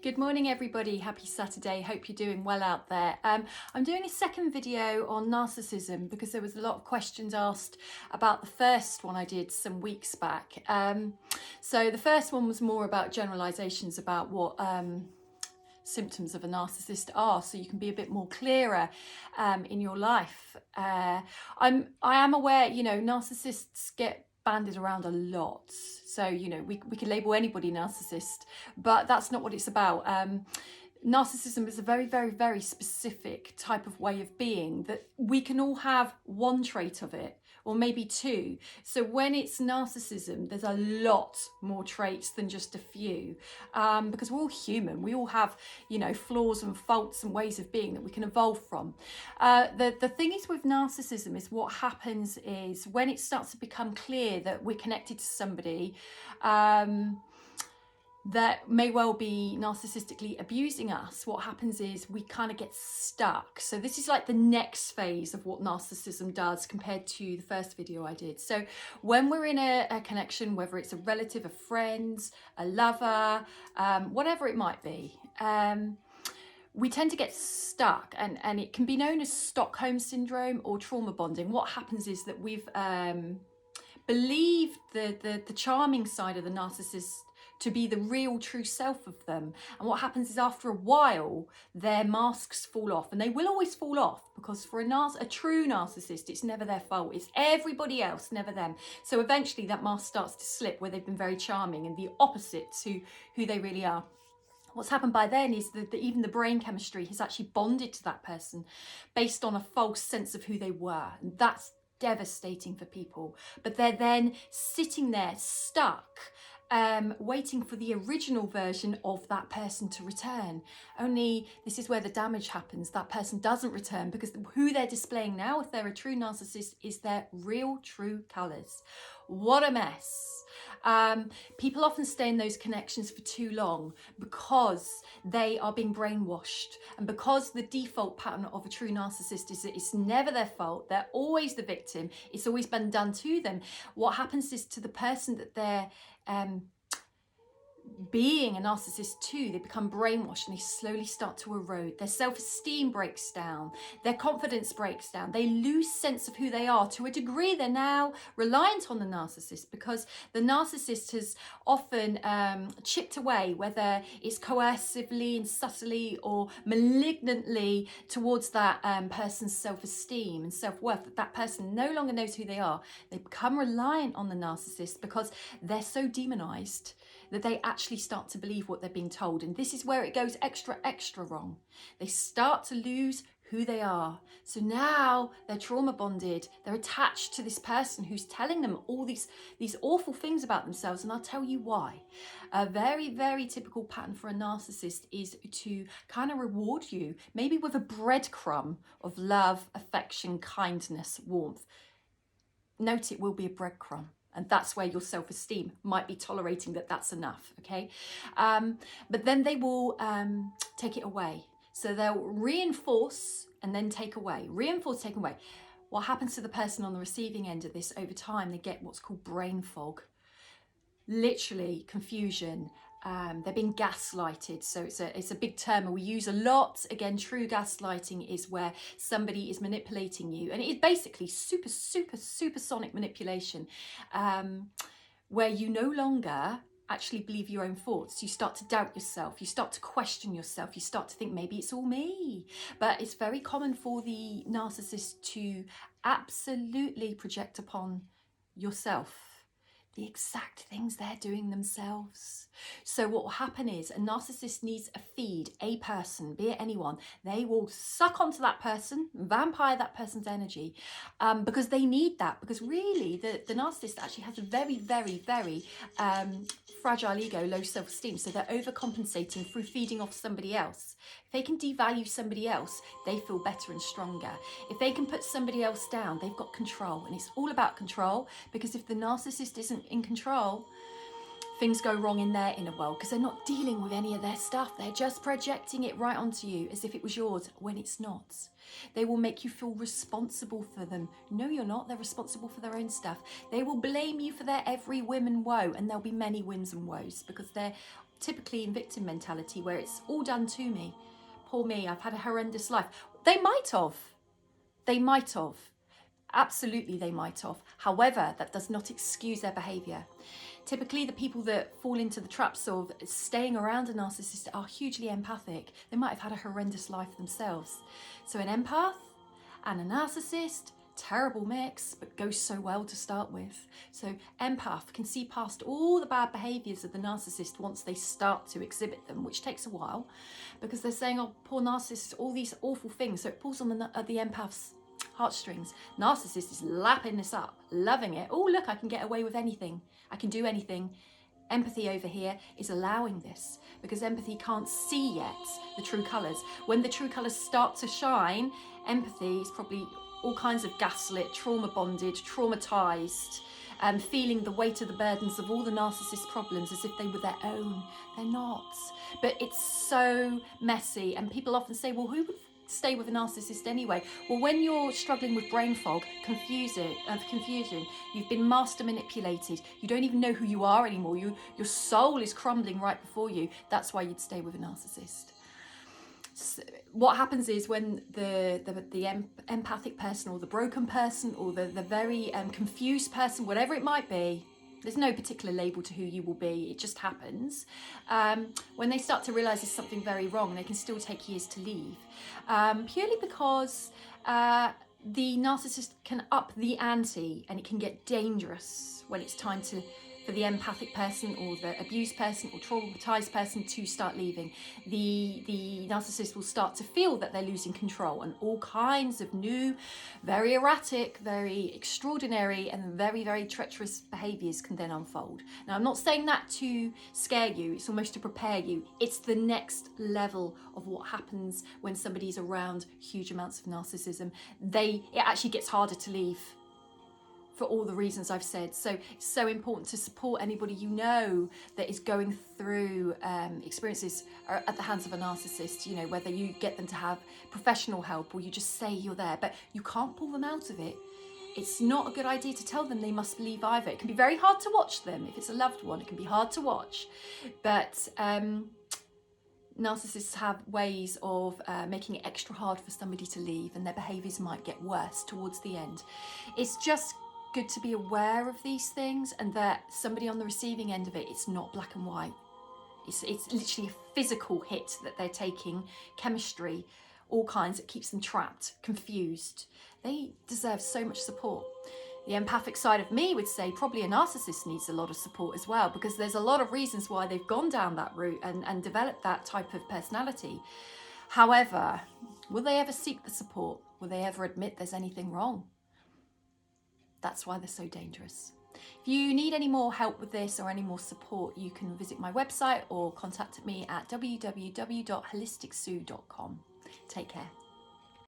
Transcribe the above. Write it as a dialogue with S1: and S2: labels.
S1: Good morning everybody, happy Saturday, hope you're doing well out there. I'm doing a second video on narcissism because there was a lot of questions asked about the first one I did some weeks back. So the first one was more about generalizations about what symptoms of a narcissist are, so you can be a bit more clearer in your life. I am aware, narcissists get banded around a lot, so we can label anybody narcissist, but that's not what it's about. Narcissism is a very, very, very specific type of way of being that we can all have one trait of it, or maybe two. So when it's narcissism, there's a lot more traits than just a few, because we're all human. We all have, flaws and faults and ways of being that we can evolve from. The thing is with narcissism is what happens is when it starts to become clear that we're connected to somebody, that may well be narcissistically abusing us, what happens is we kind of get stuck. So this is like the next phase of what narcissism does compared to the first video I did. So when we're in a connection, whether it's a relative, a friend, a lover, whatever it might be, we tend to get stuck, and it can be known as Stockholm syndrome or trauma bonding. What happens is that we've believed the charming side of the narcissist to be the real true self of them, and what happens is after a while their masks fall off, and they will always fall off, because for a true narcissist it's never their fault, it's everybody else, never them. So eventually that mask starts to slip where they've been very charming and the opposite to who they really are. What's happened by then is that even the brain chemistry has actually bonded to that person based on a false sense of who they were, and that's devastating for people. But they're then sitting there stuck, waiting for the original version of that person to return. Only this is where the damage happens. That person doesn't return because who they're displaying now, if they're a true narcissist, is their real true colours. What a mess. People often stay in those connections for too long because they are being brainwashed, and because the default pattern of a true narcissist is that it's never their fault, they're always the victim, it's always been done to them. What happens is to the person that they're being a narcissist too, they become brainwashed and they slowly start to erode. Their self-esteem breaks down, their confidence breaks down, they lose sense of who they are. To a degree, they're now reliant on the narcissist because the narcissist has often chipped away, whether it's coercively and subtly or malignantly, towards that person's self-esteem and self-worth, that person no longer knows who they are. They become reliant on the narcissist because they're so demonized that they actually start to believe what they're being told. And this is where it goes extra, extra wrong. They start to lose who they are. So now they're trauma bonded. They're attached to this person who's telling them all these awful things about themselves. And I'll tell you why. A very, very typical pattern for a narcissist is to kind of reward you, maybe with a breadcrumb of love, affection, kindness, warmth. Note, it will be a breadcrumb. And that's where your self-esteem might be tolerating that that's enough, okay? But then they will take it away. So they'll reinforce and then take away. Reinforce, take away. What happens to the person on the receiving end of this over time? They get what's called brain fog. Literally confusion. They're being gaslighted. So it's a big term we use a lot. Again, true gaslighting is where somebody is manipulating you, and it is basically supersonic manipulation, where you no longer actually believe your own thoughts. You start to doubt yourself, you start to question yourself, you start to think maybe it's all me. But it's very common for the narcissist to absolutely project upon yourself the exact things they're doing themselves. So what will happen is a narcissist needs a feed, a person, be it anyone. They will suck onto that person, vampire that person's energy, because they need that. Because really, the narcissist actually has a very, very, very fragile ego, low self-esteem. So they're overcompensating through feeding off somebody else. If they can devalue somebody else, they feel better and stronger. If they can put somebody else down, they've got control. And it's all about control, because if the narcissist isn't in control, things go wrong in their inner world, because they're not dealing with any of their stuff. They're just projecting it right onto you as if it was yours when it's not. They will make you feel responsible for them. No, you're not. They're responsible for their own stuff. They will blame you for their every whim and woe, and there'll be many whims and woes because they're typically in victim mentality, where it's all done to me. Poor me, I've had a horrendous life. They might have. They might have. Absolutely, they might have. However, that does not excuse their behaviour. Typically, the people that fall into the traps of staying around a narcissist are hugely empathic. They might have had a horrendous life themselves. So an empath and a narcissist, terrible mix, but goes so well to start with. So empath can see past all the bad behaviours of the narcissist once they start to exhibit them, which takes a while, because they're saying, oh, poor narcissist, all these awful things. So it pulls on the empath's heartstrings. Narcissist is lapping this up, loving it. Oh, look, I can get away with anything. I can do anything. Empathy over here is allowing this, because empathy can't see yet the true colours. When the true colours start to shine, empathy is probably all kinds of gaslit, trauma bonded, traumatised, feeling the weight of the burdens of all the narcissist problems as if they were their own. They're not. But it's so messy, and people often say, well, who would stay with a narcissist anyway? Well, when you're struggling with brain fog, confusion, you've been master manipulated, you don't even know who you are anymore, your soul is crumbling right before you, that's why you'd stay with a narcissist. So what happens is when the empathic person, or the broken person, or the very confused person, whatever it might be, there's no particular label to who you will be, it just happens. When they start to realise there's something very wrong, they can still take years to leave. Purely because the narcissist can up the ante, and it can get dangerous when it's time for the empathic person, or the abused person, or traumatised person to start leaving. The narcissist will start to feel that they're losing control, and all kinds of new, very erratic, very extraordinary, and very, very treacherous behaviours can then unfold. Now, I'm not saying that to scare you, it's almost to prepare you. It's the next level of what happens when somebody's around huge amounts of narcissism. It actually gets harder to leave, for all the reasons I've said. So it's so important to support anybody you know that is going through experiences at the hands of a narcissist, you know, whether you get them to have professional help or you just say you're there, but you can't pull them out of it. It's not a good idea to tell them they must leave either. It can be very hard to watch them. If it's a loved one, it can be hard to watch. But narcissists have ways of making it extra hard for somebody to leave, and their behaviours might get worse towards the end. It's just good to be aware of these things, and that somebody on the receiving end of it, it's not black and white. It's literally a physical hit that they're taking, chemistry, all kinds, that keeps them trapped, confused. They deserve so much support. The empathic side of me would say probably a narcissist needs a lot of support as well, because there's a lot of reasons why they've gone down that route and developed that type of personality. However, will they ever seek the support? Will they ever admit there's anything wrong? That's why they're so dangerous. If you need any more help with this or any more support, you can visit my website or contact me at www.holisticsue.com. Take care.